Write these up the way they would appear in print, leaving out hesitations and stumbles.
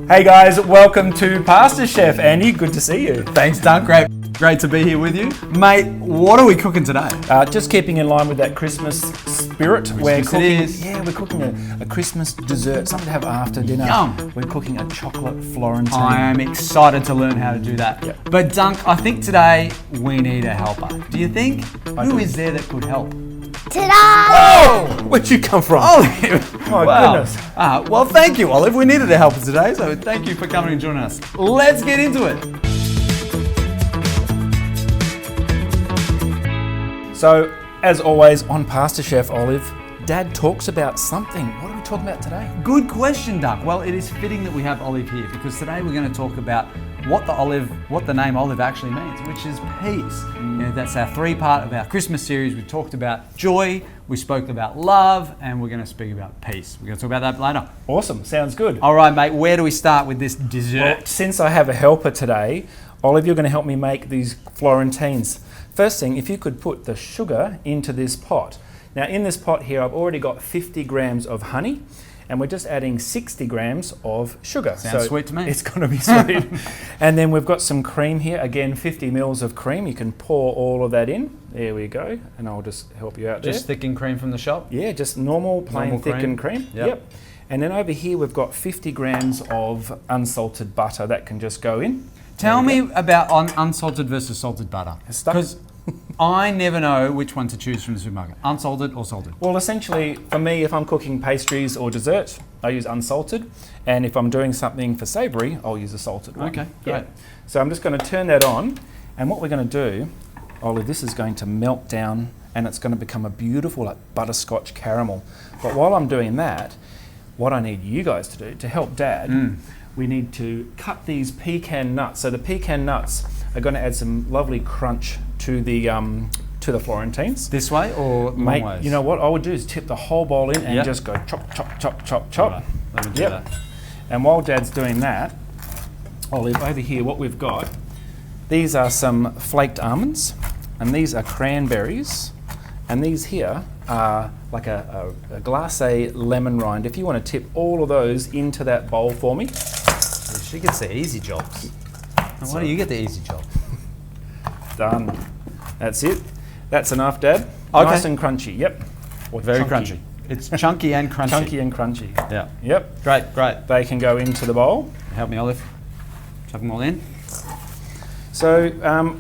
Hey guys, welcome to PastorChef. Andy, good to see you. Thanks, Dunk. Great to be here with you. Mate, what are we cooking today? Just keeping in line with that Christmas spirit. We're cooking a Christmas dessert, something to have after dinner. Yum. We're cooking a chocolate Florentine. I am excited to learn how to do that. Yep. But Dunk, I think today we need a helper. Do you think? Who is there that could help? Ta-da! Oh! Where'd you come from? Olive! My goodness. Well, thank you, Olive. We needed a helper today, so thank you for coming and joining us. Let's get into it. So, as always, on PastorChef, Olive, Dad talks about something. What are we talking about today? Good question, Dunk. Well, it is fitting that we have Olive here because today we're going to talk about what the name Olive actually means, which is peace. You know, that's our three-part of our Christmas series. We talked about joy, we spoke about love, and we're going to speak about peace. We're going to talk about that later. Awesome, sounds good. All right, mate, where do we start with this dessert? Well, since I have a helper today, Olive, you're going to help me make these Florentines. First thing, if you could put the sugar into this pot. Now in this pot here, I've already got 50 grams of honey, and we're just adding 60 grams of sugar. Sounds sweet to me. It's going to be sweet. And then we've got some cream here. Again, 50 mils of cream. You can pour all of that in. There we go. And I'll just help you out there. Just thickened cream from the shop? Yeah, just normal, plain thickened cream. Yep. And then over here, we've got 50 grams of unsalted butter. That can just go in. Tell me about unsalted versus salted butter. Because I never know which one to choose from the supermarket, unsalted or salted. Well, essentially, for me, if I'm cooking pastries or desserts, I use unsalted. And if I'm doing something for savoury, I'll use a salted one. Okay, great. So I'm just going to turn that on. And what we're going to do, Olive, this is going to melt down and it's going to become a beautiful like butterscotch caramel. But while I'm doing that, what I need you guys to do to help Dad, we need to cut these pecan nuts. So the pecan nuts are going to add some lovely crunch to the Florentines. This way or long ways? You know what I would do is tip the whole bowl in and just go chop, chop, chop, chop, chop. Right, let me do that. And while Dad's doing that, Olive, over here what we've got, these are some flaked almonds, and these are cranberries, and these here are like a glace lemon rind. If you want to tip all of those into that bowl for me. She gets the easy jobs. And why do you get the easy job? Done. That's it. That's enough, Dad. Okay. Nice and crunchy. Yep. Or very crunchy. It's chunky and crunchy. Chunky and crunchy. Yeah. Yep. Great. They can go into the bowl. Help me, Olive. Chuck them all in. So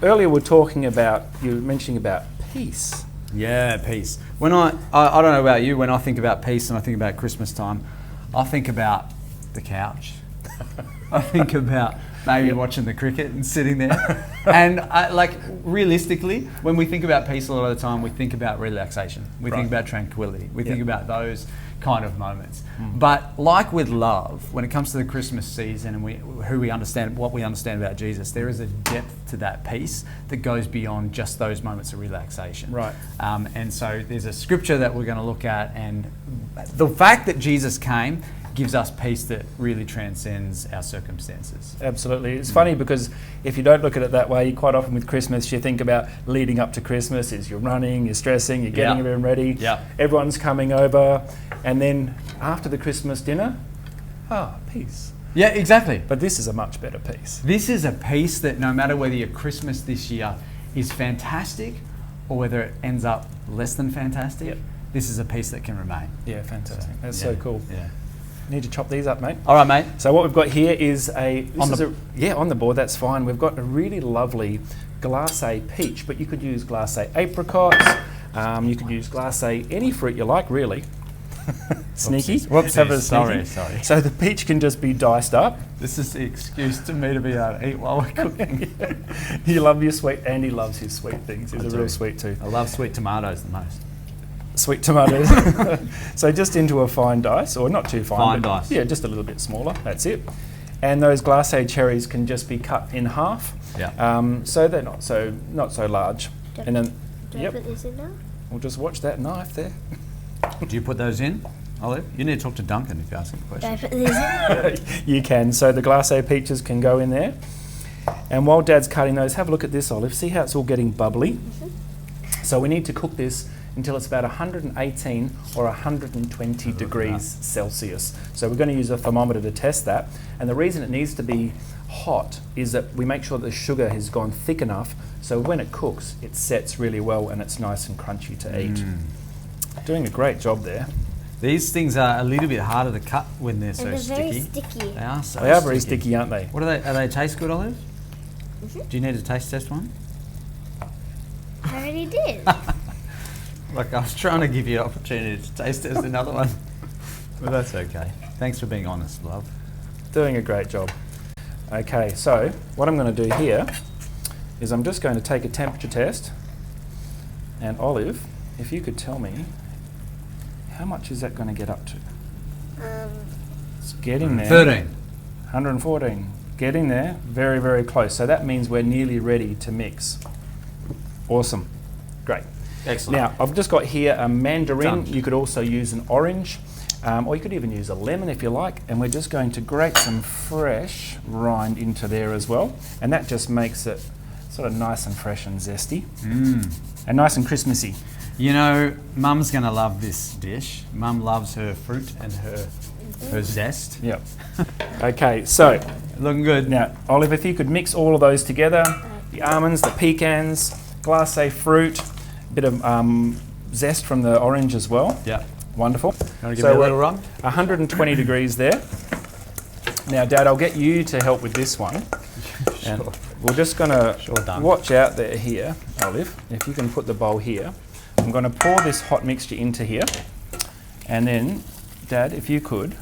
earlier we're talking about, you were mentioning about peace. Yeah, peace. When I don't know about you, when I think about peace and I think about Christmas time, I think about the couch. I think about maybe watching the cricket and sitting there. And realistically, when we think about peace a lot of the time, we think about relaxation. We think about tranquility. We think about those kind of moments. But like with love, when it comes to the Christmas season and what we understand about Jesus, there is a depth to that peace that goes beyond just those moments of relaxation. Right. And so there's a scripture that we're going to look at, and the fact that Jesus came gives us peace that really transcends our circumstances. Absolutely. It's funny because if you don't look at it that way, quite often with Christmas, you think about leading up to Christmas is you're running, you're stressing, you're getting everyone ready, everyone's coming over, and then after the Christmas dinner, peace. Yeah, exactly. But this is a much better peace. This is a peace that no matter whether your Christmas this year is fantastic or whether it ends up less than fantastic, this is a peace that can remain. Yeah, fantastic. That's so cool. Yeah. Need to chop these up, mate. All right, mate. So what we've got here is on the board. That's fine. We've got a really lovely glace peach, but you could use glace apricots. You could use glace any fruit you like, really. Sneaky. Whoopsies. Sorry. So the peach can just be diced up. This is the excuse to me to be able to eat while we're cooking. You love your sweet. Andy loves his sweet things. He's a real sweet tooth. I love sweet tomatoes the most. Sweet tomatoes. So just into a fine dice, or not too fine. Fine dice. Yeah, just a little bit smaller. That's it. And those glace cherries can just be cut in half. Yeah. So they're not so large. Do and then I put this in now? We'll just watch that knife there. Do you put those in, Olive? You need to talk to Duncan if you ask him a Do I question. put this in? You can. So the glace peaches can go in there. And while Dad's cutting those, have a look at this, Olive. See how it's all getting bubbly? So we need to cook this until it's about 118 or 120 degrees Celsius. So we're going to use a thermometer to test that. And the reason it needs to be hot is that we make sure that the sugar has gone thick enough so when it cooks, it sets really well and it's nice and crunchy to eat. Doing a great job there. These things are a little bit harder to cut when they're so And they're sticky. very sticky. They are so They are very sticky, aren't they? What are they? Are they taste good, Olive? Do you need a taste test one? I already did. Look, I was trying to give you an opportunity to taste test another one. But that's okay. Thanks for being honest, love. Doing a great job. Okay, so what I'm going to do here is I'm just going to take a temperature test. And Olive, if you could tell me, how much is that going to get up to? It's getting there. 13. 114. Getting there. Very, very close. So that means we're nearly ready to mix. Awesome. Great. Excellent. Now, I've just got here a mandarin. Done. You could also use an orange, or you could even use a lemon if you like. And we're just going to grate some fresh rind into there as well. And that just makes it sort of nice and fresh and zesty. And nice and Christmassy. You know, Mum's going to love this dish. Mum loves her fruit and her zest. Yep. Okay, so Looking good. now, Olive, if you could mix all of those together, the almonds, the pecans, glace fruit, a bit of zest from the orange as well. Yeah. Wonderful. Want to give me a we're little run? 120 degrees there. Now, Dad, I'll get you to help with this one. And we're just going to done. watch out there here, Olive. If you can put the bowl here. I'm going to pour this hot mixture into here. And then, Dad, if you could,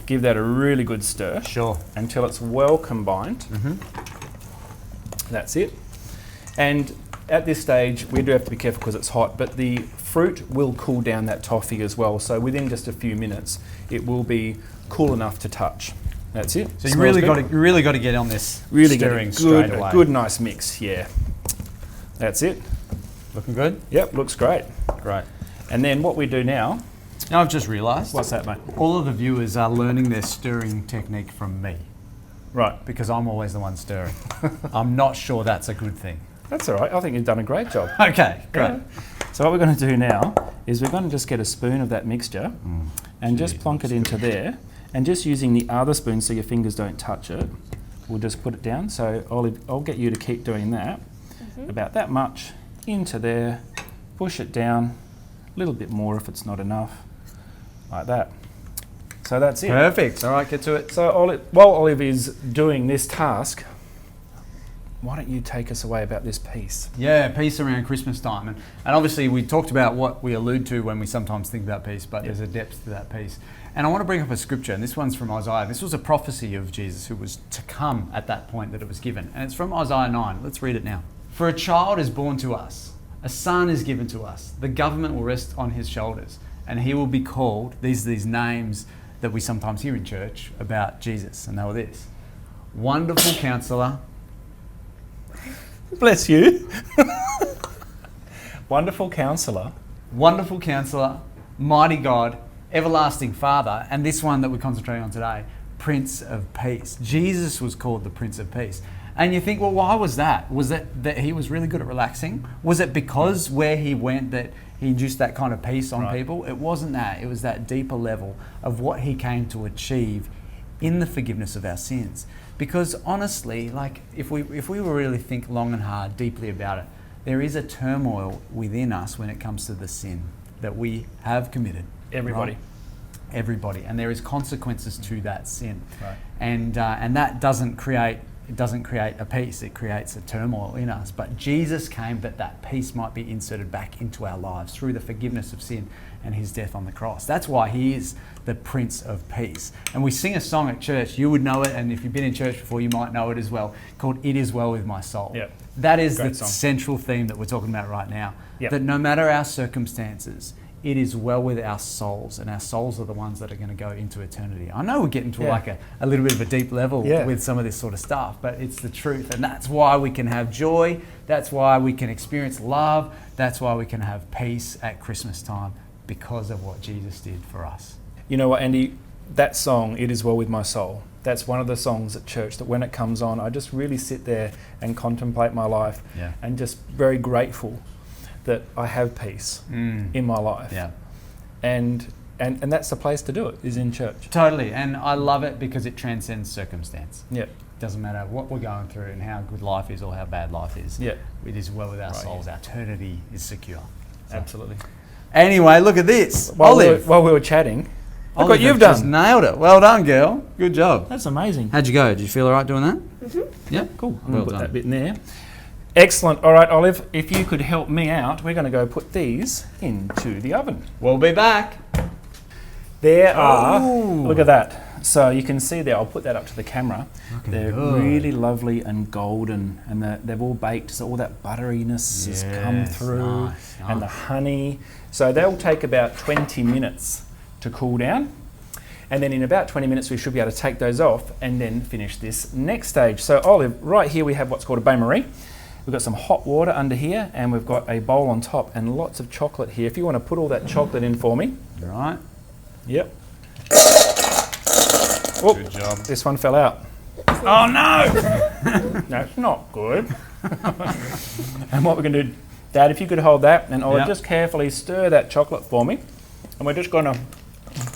give that a really good stir. Sure. Until it's well combined. That's it. And at this stage, we do have to be careful because it's hot, but the fruit will cool down that toffee as well. So within just a few minutes, it will be cool enough to touch. That's it. So you really got to get on this stirring straight away. A good, nice mix. Yeah. That's it. Looking good? Yep, looks great. Great. And then what we do now. Now I've just realised. What's that, mate? All of the viewers are learning their stirring technique from me Right. because I'm always the one stirring. I'm not sure that's a good thing. That's all right. I think you've done a great job. Okay, great. Yeah. So what we're going to do now is we're going to just get a spoon of that mixture and just plonk it into there. And just using the other spoon so your fingers don't touch it, we'll just put it down. So Olive, I'll get you to keep doing that. About that much into there. Push it down. A little bit more if it's not enough. Like that. So that's it. Perfect. All right, get to it. So while Olive is doing this task, why don't you take us away about this piece? Yeah, peace around Christmas time. And obviously we talked about what we allude to when we sometimes think about peace, but there's a depth to that peace. And I want to bring up a scripture, and this one's from Isaiah. This was a prophecy of Jesus who was to come at that point that it was given. And it's from Isaiah 9. Let's read it now. For a child is born to us, a son is given to us. The government will rest on his shoulders, and he will be called, these names that we sometimes hear in church about Jesus, and they were this: Wonderful Counselor. Bless you. Wonderful Counselor. Wonderful Counselor, Mighty God, Everlasting Father, and this one that we're concentrating on today, Prince of Peace. Jesus was called the Prince of Peace. And you think, well, why was that? Was it that he was really good at relaxing? Was it because where he went that he induced that kind of peace on people? It wasn't that. It was that deeper level of what he came to achieve in the forgiveness of our sins. Because honestly, like if we were really think long and hard, deeply about it, there is a turmoil within us when it comes to the sin that we have committed. Everybody. Right? Everybody. And there is consequences to that sin. Right. And that doesn't create a peace, it creates a turmoil in us. But Jesus came that peace might be inserted back into our lives through the forgiveness of sin and his death on the cross. That's why he is the Prince of Peace. And we sing a song at church, you would know it, and if you've been in church before, you might know it as well, called It Is Well With My Soul. Yep. That is Great the song. central theme that we're talking about right now. Yep. That no matter our circumstances, it is well with our souls, and our souls are the ones that are going to go into eternity. I know we're getting to like a little bit of a deep level with some of this sort of stuff, but it's the truth. And that's why we can have joy. That's why we can experience love. That's why we can have peace at Christmas time, because of what Jesus did for us. You know what, Andy? That song, It Is Well With My Soul, that's one of the songs at church that when it comes on, I just really sit there and contemplate my life and just very grateful that I have peace in my life. Yeah. And that's the place to do it, is in church. Totally. And I love it because it transcends circumstance. Yeah. Doesn't matter what we're going through and how good life is or how bad life is. Yeah. It is well with our Right, souls. Our eternity is secure. So. Absolutely. Anyway, look at this. While Olive. we were chatting, look Olive what you've just done. nailed it. Well done, girl. Good job. That's amazing. How'd you go? Did you feel all right doing that? Mm-hmm. Yeah. Cool. I'm Well going to put done. that bit in there. Excellent. All right, Olive, if you could help me out, we're going to go put these into the oven. We'll be back. There are, Ooh. look at that. So you can see there, I'll put that up to the camera. Looking They're good. really lovely and golden, and they've all baked, so all that butteriness has come Yes, through, nice, and the nice. honey. So they'll take about 20 minutes to cool down. And then in about 20 minutes, we should be able to take those off and then finish this next stage. So Olive, right here we have what's called a bain-marie. We've got some hot water under here, and we've got a bowl on top and lots of chocolate here. If you want to put all that chocolate in for me. Right. Yep. Oh, Good job. this one fell out. Oh no! That's not good. And what we're going to do, Dad, if you could hold that, and Olive, Yep. just carefully stir that chocolate for me. And we're just going to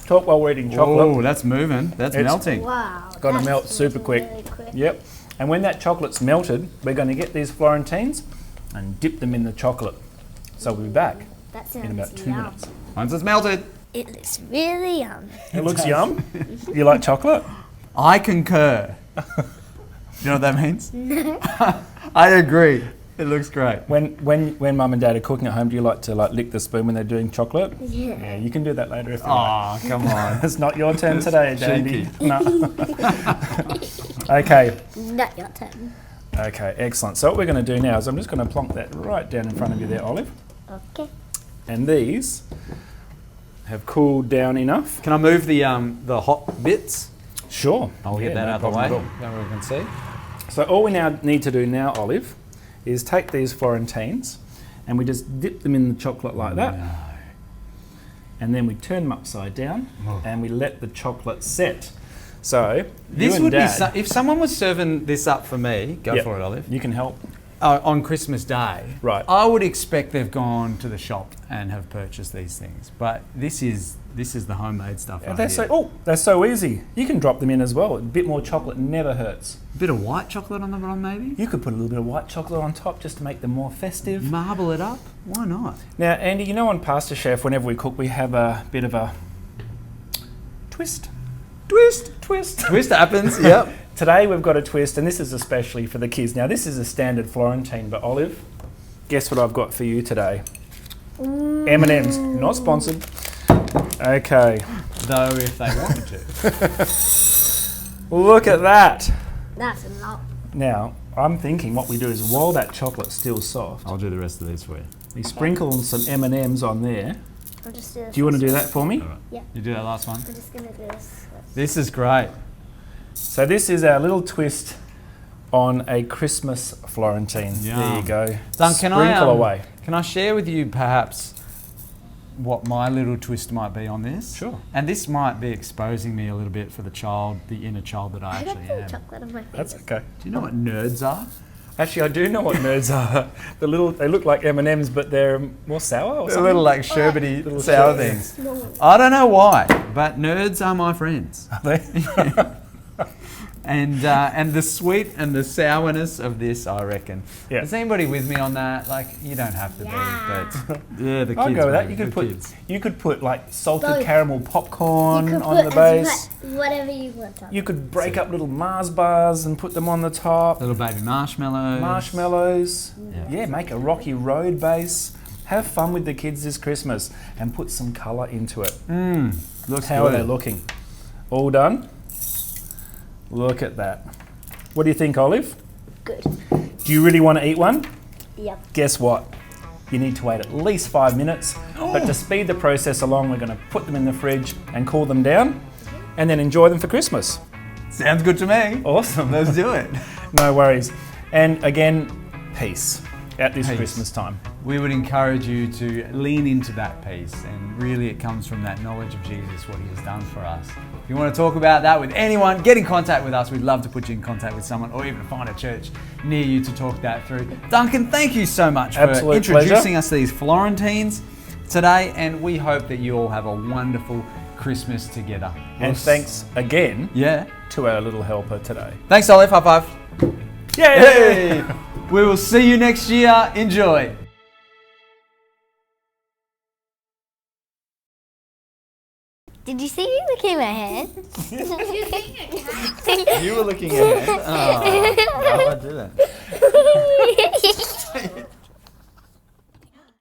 talk while we're eating chocolate. Oh, that's moving. That's It's- melting. Wow. Gonna that's melt super quick. really quick. Yep. And when that chocolate's melted, we're going to get these Florentines and dip them in the chocolate. So we'll be back That sounds in about 2 yum. minutes. Once it's melted. It looks really yum. It looks yum. You like chocolate? I concur. You know what that means? I agree. It looks great. When Mum and Dad are cooking at home, do you like to lick the spoon when they're doing chocolate? Yeah. Yeah, you can do that later if you like. Oh, come on. It's not your turn today, Dandy. Cheeky. No. Okay. Not your turn. Okay, excellent. So what we're going to do now is I'm just going to plonk that right down in front of you there, Olive. Okay. And these have cooled down enough. Can I move the hot bits? Sure. I'll get that no out of the problem way. at all. That way we can see. So all we now need to do now, Olive, is take these Florentines and we just dip them in the chocolate like that. And then we turn them upside down and we let the chocolate set. So This you and would Dad, be if someone was serving this up for me. Go Yep. for it, Olive. you can help. On Christmas Day, Right. I would expect they've gone to the shop and have purchased these things. But this is the homemade stuff. Right They're here. they're so easy. You can drop them in as well. A bit more chocolate never hurts. A bit of white chocolate on the bottom, maybe. You could put a little bit of white chocolate on top just to make them more festive. Marble it up. Why not? Now, Andy, you know on PastorChef, whenever we cook, we have a bit of a twist. Twist happens. Yep. Today we've got a twist, and this is especially for the kids. Now, this is a standard Florentine, but Olive, guess what I've got for you today? M&M's, not sponsored. Okay, Though if they wanted to. look at that. That's a lot. Now, I'm thinking what we do is while that chocolate's still soft, I'll do the rest of these for you. we sprinkle some M&M's on there. I'll just do Do you want to do that for me? You do that last one. I'm just going to do this. This is great. So this is our little twist on a Christmas Florentine. There Yum. you go. Duncan, Sprinkle away. Can I share with you perhaps what my little twist might be on this? Sure. And this might be exposing me a little bit for the inner child that I I got actually some am. chocolate on my That's fingers. okay. Do you know what nerds are? Actually, I do know what nerds are. They look like M&Ms, but they're more sour or They're something. little like sherbety Little sour sherbet. things. Small one. I don't know why, but nerds are my friends. Are they? And the sweet and the sourness of this, I reckon. Yeah. Is anybody with me on that? Like, you don't have to Yeah. be, but yeah, the kids. I'll go with that. maybe, You could the put kids. like salted Both. caramel You popcorn could on put the as base. much, whatever you want on. You could break up little Mars bars and put them on the top. Little baby marshmallows. Marshmallows. Yeah. Yeah, make a rocky road base. Have fun with the kids this Christmas and put some colour into it. Looks How good. are they looking? All done? Look at that. What do you think, Olive? Good. Do you really want to eat one? Yep. Guess what? You need to wait at least 5 minutes. But to speed the process along, we're going to put them in the fridge and cool them down and then enjoy them for Christmas. Sounds good to me. Awesome. Let's do it. No worries. And again, peace at this Peace. Christmas time. We would encourage you to lean into that peace, and really it comes from that knowledge of Jesus, what he has done for us. you want to talk about that with anyone, get in contact with us. We'd love to put you in contact with someone or even find a church near you to talk that through. Duncan, thank you so much for Absolute introducing pleasure. us to these Florentines today, and we hope that you all have a wonderful Christmas together. And thanks again Yeah. to our little helper today. Thanks, Olive. High five. Yay! We will see you next year. Enjoy. Did you see me looking at my head? You were looking at me. Oh, how did I do that?